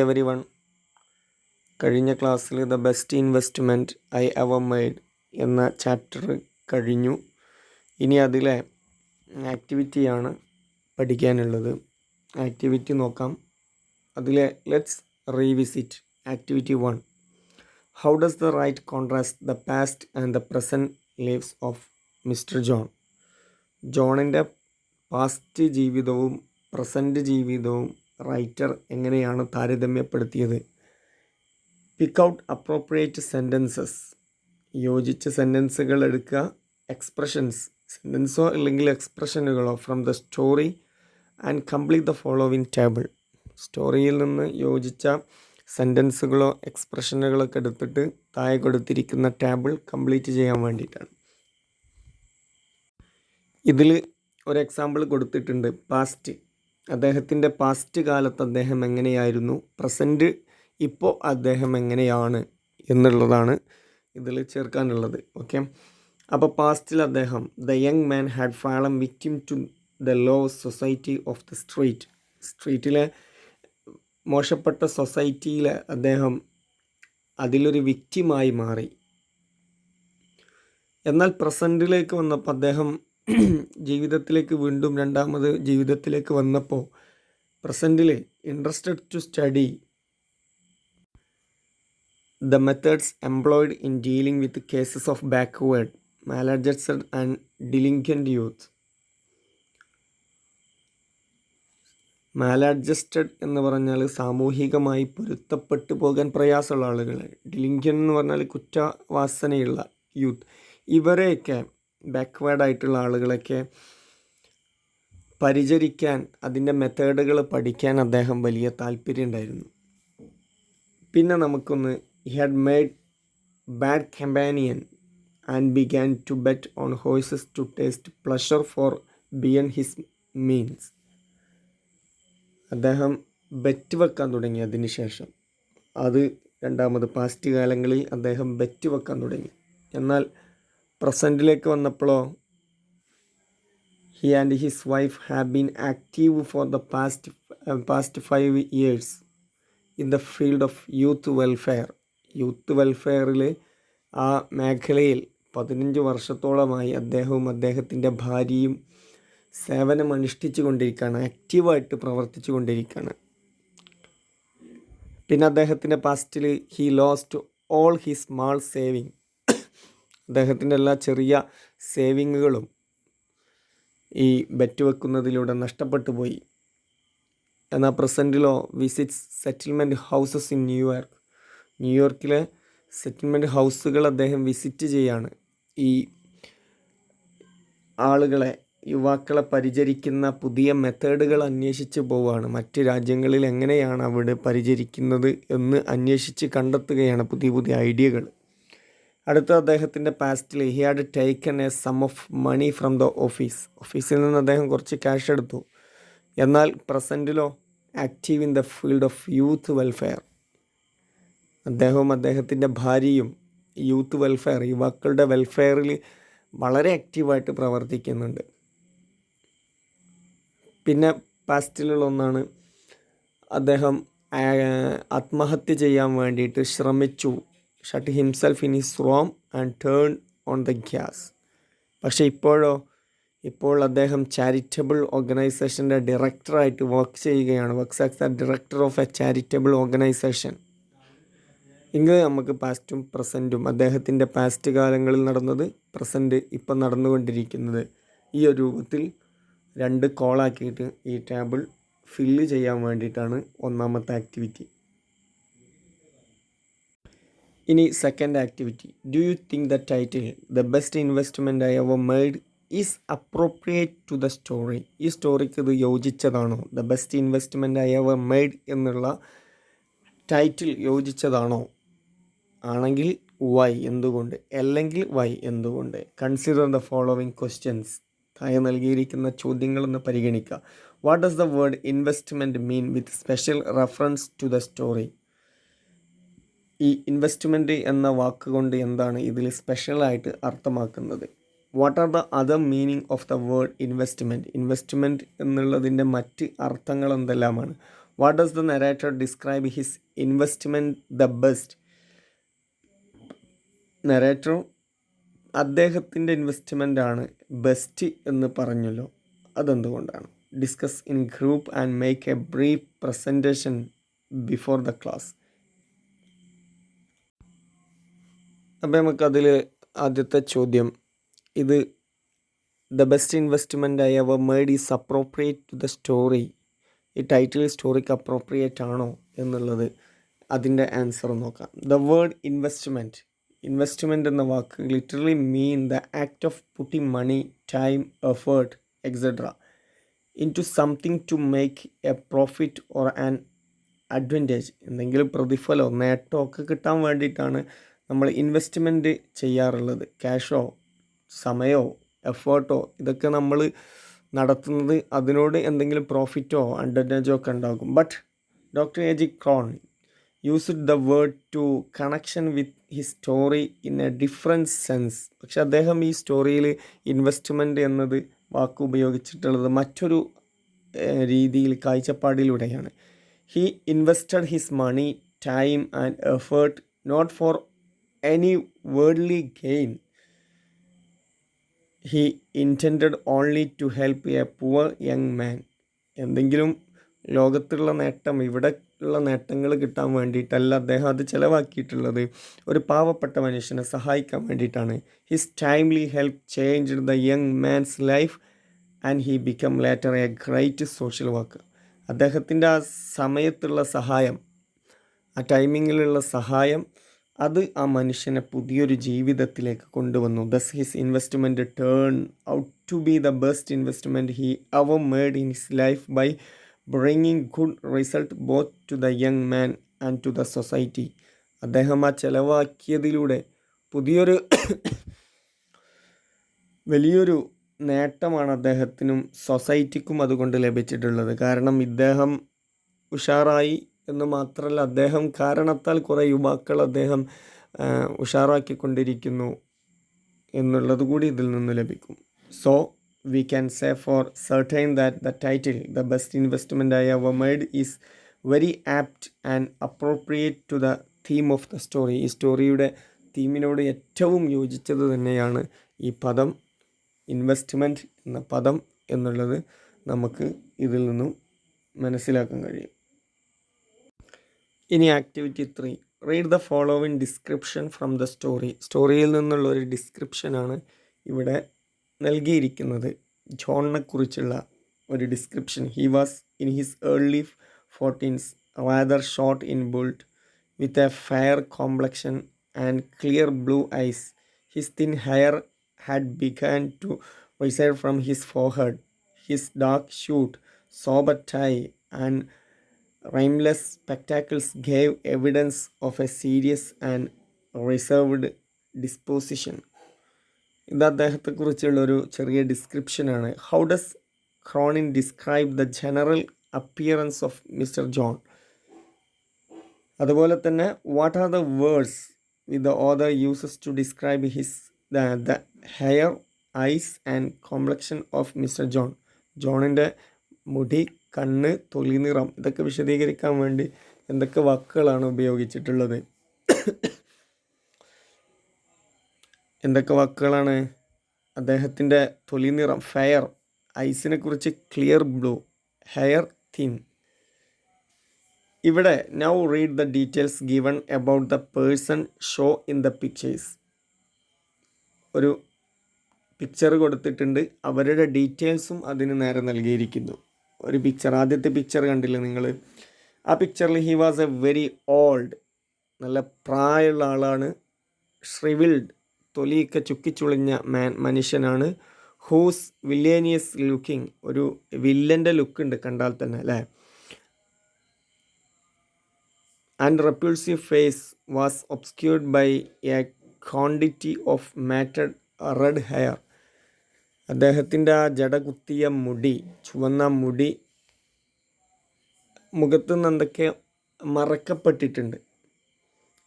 Everyone, കഴിഞ്ഞ ക്ലാസ്സിൽ the best investment I ever made എന്ന ചാപ്റ്റർ കഴിഞ്ഞു. ഇനി അതിലെ ആക്ടിവിറ്റിയാണ് പഠിക്കാനുള്ളത്. ആക്ടിവിറ്റി നോക്കാം. അതിലെ let's revisit activity 1. How does the writer contrast the past and the present lifes of mister John? ജോണിൻ്റെ പാസ്റ്റ് ജീവിതവും പ്രസൻറ്റ് ജീവിതവും റൈറ്റർ എങ്ങനെയാണ് താരതമ്യപ്പെടുത്തിയത്? Pick out appropriate sentences. യോജിച്ച സെൻറ്റൻസുകൾ എടുക്കുക. എക്സ്പ്രഷൻസ്, സെൻറ്റൻസോ അല്ലെങ്കിൽ എക്സ്പ്രഷനുകളോ from the story and complete the following table. സ്റ്റോറിയിൽ നിന്ന് യോജിച്ച സെൻറ്റൻസുകളോ എക്സ്പ്രഷനുകളൊക്കെ എടുത്തിട്ട് താഴെ കൊടുത്തിരിക്കുന്ന ടേബിൾ കംപ്ലീറ്റ് ചെയ്യാൻ വേണ്ടിയിട്ടാണ്. ഇതിൽ ഒരു എക്സാമ്പിൾ കൊടുത്തിട്ടുണ്ട്. പാസ്റ്റ്, അദ്ദേഹത്തിൻ്റെ പാസ്റ്റ് കാലത്ത് അദ്ദേഹം എങ്ങനെയായിരുന്നു, പ്രസൻറ്റ് ഇപ്പോൾ അദ്ദേഹം എങ്ങനെയാണ് എന്നുള്ളതാണ് ഇതിൽ ചേർക്കാനുള്ളത്. ഓക്കെ, അപ്പോൾ പാസ്റ്റിൽ അദ്ദേഹം the young man had fallen victim to the low society of the സ്ട്രീറ്റിലെ മോശപ്പെട്ട സൊസൈറ്റിയിലെ അദ്ദേഹം അതിലൊരു വിക്റ്റിമായി മാറി. എന്നാൽ പ്രസൻറ്റിലേക്ക് വന്നപ്പോൾ അദ്ദേഹം ജീവിതത്തിലേക്ക് വീണ്ടും രണ്ടാമത് ജീവിതത്തിലേക്ക് വന്നപ്പോൾ പ്രസൻറ്റിൽ interested to study the methods employed in dealing with cases of backward, maladjusted and delinquent youth. Maladjusted എന്ന് പറഞ്ഞാൽ സാമൂഹികമായി പൊരുത്തപ്പെട്ടു പോകാൻ പ്രയാസമുള്ള ആളുകൾ. ഡിലിൻക്വൻ്റ് എന്ന് പറഞ്ഞാൽ കുറ്റവാസനയുള്ള യൂത്ത്. ഇവരെയൊക്കെ ബാക്ക്വേർഡായിട്ടുള്ള ആളുകളൊക്കെ പരിചരിക്കാൻ, അതിൻ്റെ മെത്തേഡുകൾ പഠിക്കാൻ അദ്ദേഹം വലിയ താല്പര്യം ഉണ്ടായിരുന്നു. പിന്നെ നമുക്കൊന്ന് he had made bad companion and began to bet on horses to taste pleasure for beyond his means. അദ്ദേഹം ബെറ്റ് വെക്കാൻ തുടങ്ങി. അതിന് ശേഷം അത് രണ്ടാമത് പാസ്റ്റ് കാലങ്ങളിൽ അദ്ദേഹം ബെറ്റ് വെക്കാൻ തുടങ്ങി. എന്നാൽ പ്രസൻറ്റിലേക്ക് വന്നപ്പോഴോ he and his wife have been active for the past 5 years in the field of youth welfare. Youth വെൽഫെയറിൽ ആ മേഖലയിൽ 15 വർഷത്തോളമായി അദ്ദേഹവും അദ്ദേഹത്തിൻ്റെ ഭാര്യയും സേവനം അനുഷ്ഠിച്ചു കൊണ്ടിരിക്കുകയാണ്, ആക്റ്റീവായിട്ട് പ്രവർത്തിച്ചു കൊണ്ടിരിക്കുകയാണ്. പിന്നെ അദ്ദേഹത്തിൻ്റെ പാസ്റ്റിൽ he lost all his small saving. അദ്ദേഹത്തിൻ്റെ എല്ലാ ചെറിയ സേവിങ്ങുകളും ഈ ബെറ്റ് വെക്കുന്നതിലൂടെ നഷ്ടപ്പെട്ടു പോയി. എന്നാൽ പ്രസൻറ്റിലോ വിസിറ്റ്സ് സെറ്റിൽമെൻറ്റ് ഹൗസസ് ഇൻ ന്യൂയോർക്കിലെ സെറ്റിൽമെൻറ്റ് ഹൗസുകൾ അദ്ദേഹം വിസിറ്റ് ചെയ്യാണ്. ഈ ആളുകളെ, യുവാക്കളെ പരിചരിക്കുന്ന പുതിയ മെത്തേഡുകൾ അന്വേഷിച്ച് പോവുകയാണ്. മറ്റ് രാജ്യങ്ങളിൽ എങ്ങനെയാണ് അവിടെ പരിചരിക്കുന്നത് എന്ന് അന്വേഷിച്ച് കണ്ടെത്തുകയാണ് പുതിയ പുതിയ ഐഡിയകൾ. അടുത്ത അദ്ദേഹത്തിൻ്റെ പാസ്റ്റിൽ he had taken a sum of money from the ഓഫീസിൽ നിന്ന് അദ്ദേഹം കുറച്ച് ക്യാഷ് എടുത്തു. എന്നാൽ പ്രസൻറ്റിലോ active in the field of youth welfare. അദ്ദേഹവും അദ്ദേഹത്തിൻ്റെ ഭാര്യയും യൂത്ത് വെൽഫെയർ, യുവാക്കളുടെ വെൽഫെയറിൽ വളരെ ആക്റ്റീവായിട്ട് പ്രവർത്തിക്കുന്നുണ്ട്. പിന്നെ പാസ്റ്റിലുള്ള ഒന്നാണ്, അദ്ദേഹം ആത്മഹത്യ ചെയ്യാൻ വേണ്ടിയിട്ട് ശ്രമിച്ചു. Shut himself in his room and turn on the gas. പക്ഷേ ഇപ്പോൾ അദ്ദേഹം ചാരിറ്റബിൾ ഓർഗനൈസേഷൻ്റെ ഡയറക്ടറായിട്ട് വർക്ക് ചെയ്യുകയാണ്. Works as the director of A charitable organisation. ഇങ്ങനെ നമുക്ക് പാസ്റ്റും പ്രസൻറ്റും, അദ്ദേഹത്തിൻ്റെ പാസ്റ്റ് കാലങ്ങളിൽ നടന്നത്, പ്രസൻറ്റ് ഇപ്പം നടന്നുകൊണ്ടിരിക്കുന്നത്, ഈ ഒരു രൂപത്തിൽ 2 കോളാക്കിയിട്ട് ഈ ടേബിൾ ഫില്ല് ചെയ്യാൻ വേണ്ടിയിട്ടാണ് ഒന്നാമത്തെ ആക്ടിവിറ്റി. ഇനി second activity. Do you think the title the best investment I ever made is appropriate to the story? ഈ സ്റ്റോറിക്ക് ഇത് യോജിച്ചതാണോ? The best investment I ever made എന്നുള്ള ടൈറ്റിൽ യോജിച്ചതാണോ? ആണെങ്കിൽ വൈ, എന്തുകൊണ്ട്? അല്ലെങ്കിൽ വൈ, എന്തുകൊണ്ട്? Consider the following questions. താഴെ നൽകിയിരിക്കുന്ന ചോദ്യങ്ങളൊന്ന് പരിഗണിക്കുക. What does the word investment mean with special reference to the story? ഈ ഇൻവെസ്റ്റ്മെൻറ്റ് എന്ന വാക്കുകൊണ്ട് എന്താണ് ഇതിൽ സ്പെഷ്യലായിട്ട് അർത്ഥമാക്കുന്നത്? What are the other meaning of the word investment? Investment എന്നുള്ളതിൻ്റെ മറ്റ് അർത്ഥങ്ങൾ എന്തെല്ലാമാണ്? What does the narrator describe his investment the best? Narrator അദ്ദേഹത്തിൻ്റെ ഇൻവെസ്റ്റ്മെൻ്റ് ആണ് ബെസ്റ്റ് എന്ന് പറഞ്ഞല്ലോ, അതെന്തുകൊണ്ടാണ്? Discuss in group and make a brief presentation before the class. അപ്പോൾ നമുക്കതിൽ ആദ്യത്തെ ചോദ്യം, ഇത് the best investment I ever made is appropriate to the story. ഈ ടൈറ്റിൽ സ്റ്റോറിക്ക് അപ്രോപ്രിയേറ്റ് ആണോ എന്നുള്ളത് അതിൻ്റെ ആൻസർ നോക്കാം. ദ വേർഡ് ഇൻവെസ്റ്റ്മെൻറ്റ് എന്ന വാക്ക് literally mean the act of putting money, time, effort etcetera into something to make a profit or an advantage. എന്തെങ്കിലും പ്രതിഫലമോ നേട്ടമോ ഒക്കെ കിട്ടാൻ വേണ്ടിയിട്ടാണ് നമ്മൾ ഇൻവെസ്റ്റ്മെൻറ്റ് ചെയ്യാറുള്ളത്. ക്യാഷോ സമയമോ എഫേർട്ടോ ഇതൊക്കെ നമ്മൾ നടത്തുന്നത് അതിനോട് എന്തെങ്കിലും പ്രോഫിറ്റോ അഡ്വാൻറ്റേജോ ഒക്കെ ഉണ്ടാകും. But doctor A G Crone used the word to connection with he story in a different sense. പക്ഷെ അദ്ദേഹം ഈ സ്റ്റോറിയിൽ ഇൻവെസ്റ്റ്മെൻറ്റ് എന്നത് വാക്ക് ഉപയോഗിച്ചിട്ടുള്ളത് മറ്റൊരു രീതിയിൽ, കാഴ്ചപ്പാടിലൂടെയാണ്. He invested his money, time and effort not for any worldly gain. He intended only to help a poor young man. എന്തെങ്കിലും ലോകത്തുള്ള നേട്ടം, ഇവിടെ ഉള്ള നേട്ടങ്ങൾ കിട്ടാൻ വേണ്ടിയിട്ടല്ല അദ്ദേഹം അത് ചിലവാക്കിയിട്ടുള്ളത്, ഒരു പാവപ്പെട്ട മനുഷ്യനെ സഹായിക്കാൻ വേണ്ടിയിട്ടാണ്. His timely help changed the young man's life and he become later A great social work. അദ്ദേഹത്തിൻ്റെ ആ സമയത്തുള്ള സഹായം, ആ ടൈമിങ്ങിലുള്ള സഹായം, അത് ആ മനുഷ്യനെ പുതിയൊരു ജീവിതത്തിലേക്ക് കൊണ്ടുവന്നു. Thus his investment turn out to be the best investment he ever made in his life by bringing good result both to the young man and to the society. അദ്ദേഹം ആ ചെലവാക്കിയതിലൂടെ പുതിയൊരു വലിയൊരു നേട്ടമാണ് അദ്ദേഹത്തിനും സൊസൈറ്റിക്കും അതുകൊണ്ട് ലഭിച്ചിട്ടുള്ളത്. കാരണം ഇദ്ദേഹം ഉഷാറായി എന്ന് മാത്രമല്ല, അദ്ദേഹം കാരണത്താൽ കുറേ യുവാക്കൾ അദ്ദേഹം ഉഷാറാക്കിക്കൊണ്ടിരിക്കുന്നു എന്നുള്ളത് കൂടി ഇതിൽ നിന്ന് ലഭിക്കും. So we can say for certain that the title the best investment I ever made is very apt and appropriate to the theme of the story. ഈ സ്റ്റോറിയുടെ തീമിനോട് ഏറ്റവും യോജിച്ചത് തന്നെയാണ് ഈ പദം, ഇൻവെസ്റ്റ്മെൻറ്റ് എന്ന പദം എന്നുള്ളത് നമുക്ക് ഇതിൽ നിന്നും മനസ്സിലാക്കാൻ കഴിയും. ഇനി activity 3, read the following description from the story. സ്റ്റോറിയിൽ നിന്നുള്ള ഒരു ഡിസ്ക്രിപ്ഷനാണ് ഇവിടെ നൽകിയിരിക്കുന്നത്. ജോണിനെ കുറിച്ചുള്ള ഒരു description. He was in his early 40s, rather short in build, with a fair complexion and clear blue eyes. His thin hair had begun to recede from his forehead. His dark suit, sober tie, and rimless spectacles gave evidence of a serious and reserved disposition. ഇത് അദ്ദേഹത്തെക്കുറിച്ചുള്ളൊരു ചെറിയ ഡിസ്ക്രിപ്ഷനാണ്. How does Cronin describe the general appearance of mister John? അതുപോലെ തന്നെ what are the words with the author uses to describe his the hair, eyes and complexion of mister John? ജോണിൻ്റെ മുടി, കണ്ണ്, തൊലി നിറം ഇതൊക്കെ വിശദീകരിക്കാൻ വേണ്ടി എന്തൊക്കെ വാക്കുകളാണ് ഉപയോഗിച്ചിട്ടുള്ളത്? എന്തൊക്കെ വാക്കുകളാണ്? അദ്ദേഹത്തിൻ്റെ തൊലി നിറം ഫെയർ, ഐസിനെ കുറിച്ച് ക്ലിയർ ബ്ലൂ, ഹെയർ തിൻ. ഇവിടെ now read the details given about the person show in the pictures. ഒരു പിക്ചർ കൊടുത്തിട്ടുണ്ട്, അവരുടെ ഡീറ്റെയിൽസും അതിന് നേരെ നൽകിയിരിക്കുന്നു. ഒരു പിക്ചർ, ആദ്യത്തെ പിക്ചർ കണ്ടില്ലേ നിങ്ങൾ? ആ പിക്ചറിൽ he was A very old, നല്ല പ്രായമുള്ള ആളാണ്. ഷ്രിവിൽഡ്, തൊലിയൊക്കെ ചുക്കിച്ചുളിഞ്ഞ മനുഷ്യനാണ്. ഹൂസ് വില്ലേനിയസ് ലുക്കിംഗ്, ഒരു വില്ലൻ്റെ ലുക്കുണ്ട് കണ്ടാൽ തന്നെ അല്ലേ. And repulsive face was obscured by a quantity of matted red hair. അദ്ദേഹത്തിൻ്റെ ആ ജട കുത്തിയ മുടി, ചുവന്ന മുടി, മുഖത്ത് നിന്ന് എന്തൊക്കെ മറക്കപ്പെട്ടിട്ടുണ്ട്.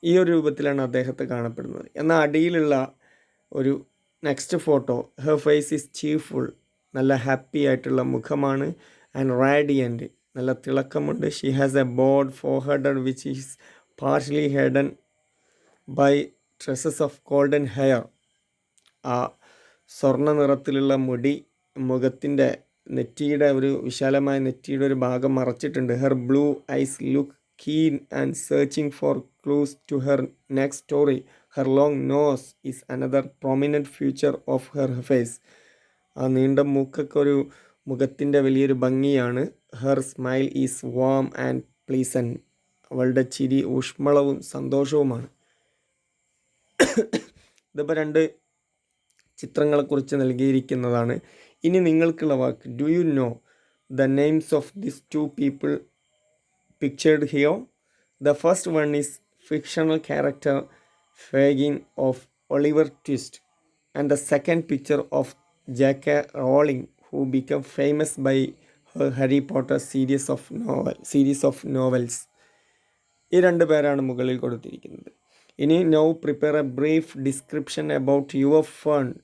ഈ ഒരു രൂപത്തിലാണ് അദ്ദേഹത്തെ കാണപ്പെടുന്നത്. എന്നാൽ അടിയിലുള്ള ഒരു next photo, her face is cheerful, നല്ല ഹാപ്പി ആയിട്ടുള്ള മുഖമാണ്. ആൻഡ് റാഡിയൻറ്റ്, നല്ല തിളക്കമുണ്ട്. She has a board forehead which is partially hidden by tresses of golden hair. ആ സ്വർണ്ണ നിറത്തിലുള്ള മുടി മുഖത്തിൻ്റെ നെറ്റിയുടെ ഒരു വിശാലമായ നെറ്റിയുടെ ഒരു ഭാഗം മറച്ചിട്ടുണ്ട്. Her blue eyes look keen and searching for clues to her next story. Her long nose is another prominent feature of her face. ആ നീണ്ട മൂക്കൊക്കെ ഒരു മുഖത്തിൻ്റെ വലിയൊരു ഭംഗിയാണ്. Her smile is warm and pleasant. അവളുടെ ചിരി ഊഷ്മളവും സന്തോഷവുമാണ്. ഇതിപ്പോൾ 2 ചിത്രങ്ങളെക്കുറിച്ച് നൽകിയിരിക്കുന്നതാണ്. ഇനി നിങ്ങൾക്കുള്ള വാക്ക്. Do you know the names of this 2 people pictured here? The first one is fictional character Fagin of Oliver Twist, and the second picture of J.K. Rowling, who became famous by her Harry Potter series of novels. ഈ 2 പേരാണ് മുകളിൽ കൊടുത്തിരിക്കുന്നത്. ഇനി now prepare a brief description about your friend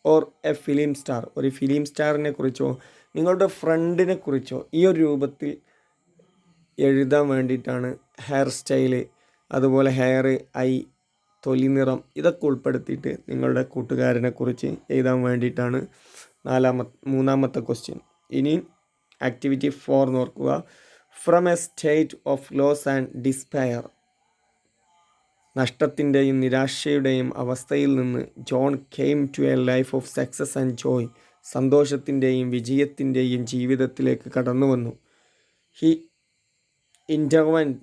or a film star. ഒരു film സ്റ്റാറിനെ കുറിച്ചോ നിങ്ങളുടെ ഫ്രണ്ടിനെ കുറിച്ചോ ഈ ഒരു രൂപത്തിൽ എഴുതാൻ വേണ്ടിയിട്ടാണ്. ഹെയർ സ്റ്റൈല്, അതുപോലെ ഹെയർ, ഐ, തൊലി നിറം, ഇതൊക്കെ ഉൾപ്പെടുത്തിയിട്ട് നിങ്ങളുടെ കൂട്ടുകാരനെ കുറിച്ച് എഴുതാൻ വേണ്ടിയിട്ടാണ് 3ാമത്തെ ക്വസ്റ്റ്യൻ. ഇനി ആക്ടിവിറ്റി 4 നോക്കുക. From a state of loss and despair. നഷ്ടത്തിൻ്റെയും നിരാശയുടെയും അവസ്ഥയിൽ നിന്ന് John came to a life of success and joy. സന്തോഷത്തിൻ്റെയും വിജയത്തിൻ്റെയും ജീവിതത്തിലേക്ക് കടന്നു വന്നു. He intervened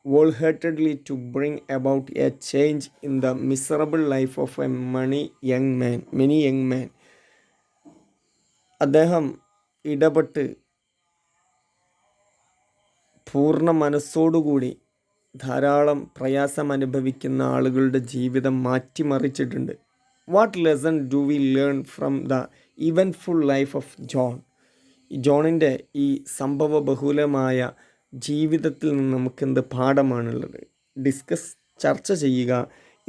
wholeheartedly to bring about a change in the miserable life of many young men. അദ്ദേഹം ഇടപെട്ട് പൂർണ്ണ മനസ്സോടുകൂടി ധാരാളം പ്രയാസം അനുഭവിക്കുന്ന ആളുകളുടെ ജീവിതം മാറ്റിമറിച്ചിട്ടുണ്ട്. What lesson do we learn from the eventful life of John. ജോണിൻ്റെ ഈ സംഭവ ബഹുലമായ ജീവിതത്തിൽ നിന്ന് നമുക്ക് എന്ത് പാഠമാണുള്ളത്? ചർച്ച ചെയ്യുക.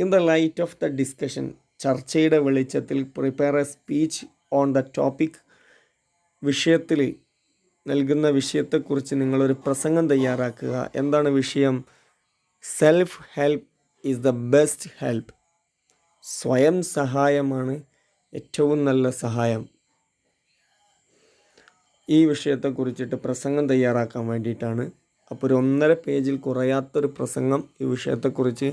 In the light of the discussion, ചർച്ചയുടെ വെളിച്ചത്തിൽ prepare A speech on the topic. വിഷയത്തിൽ നൽകുന്ന വിഷയത്തെക്കുറിച്ച് നിങ്ങളൊരു പ്രസംഗം തയ്യാറാക്കുക. എന്താണ് വിഷയം? Self help is the best help. സ്വയം സഹായമാണ് ഏറ്റവും നല്ല സഹായം. ഈ വിഷയത്തെക്കുറിച്ചിട്ട് പ്രസംഗം തയ്യാറാക്കാൻ വേണ്ടിയിട്ടാണ്. അപ്പോൾ ഒരു 1.5 പേജിൽ കുറയാത്തൊരു പ്രസംഗം ഈ വിഷയത്തെക്കുറിച്ച്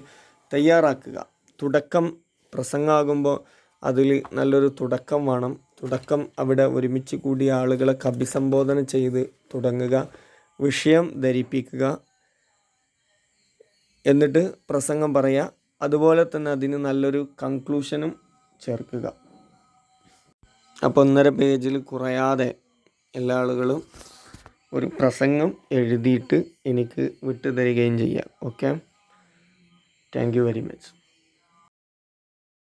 തയ്യാറാക്കുക. തുടക്കം പ്രസംഗമാകുമ്പോൾ അതിൽ നല്ലൊരു തുടക്കം വേണം. തുടക്കം അവിടെ ഒരുമിച്ച് കൂടിയ ആളുകളെ അഭിസംബോധന ചെയ്ത് തുടങ്ങുക. വിഷയം ധരിപ്പിക്കുക. എന്നിട്ട് പ്രസംഗം പറയുക. അതുപോലെ തന്നെ അതിന് നല്ലൊരു കൺക്ലൂഷനും ചേർക്കുക. അപ്പോൾ 1.5 പേജിൽ കുറയാതെ എല്ലാ ആളുകളും ഒരു പ്രസംഗം എഴുതിയിട്ട് എനിക്ക് വിട്ടു തരികയും ചെയ്യാം. Okay, thank you very much.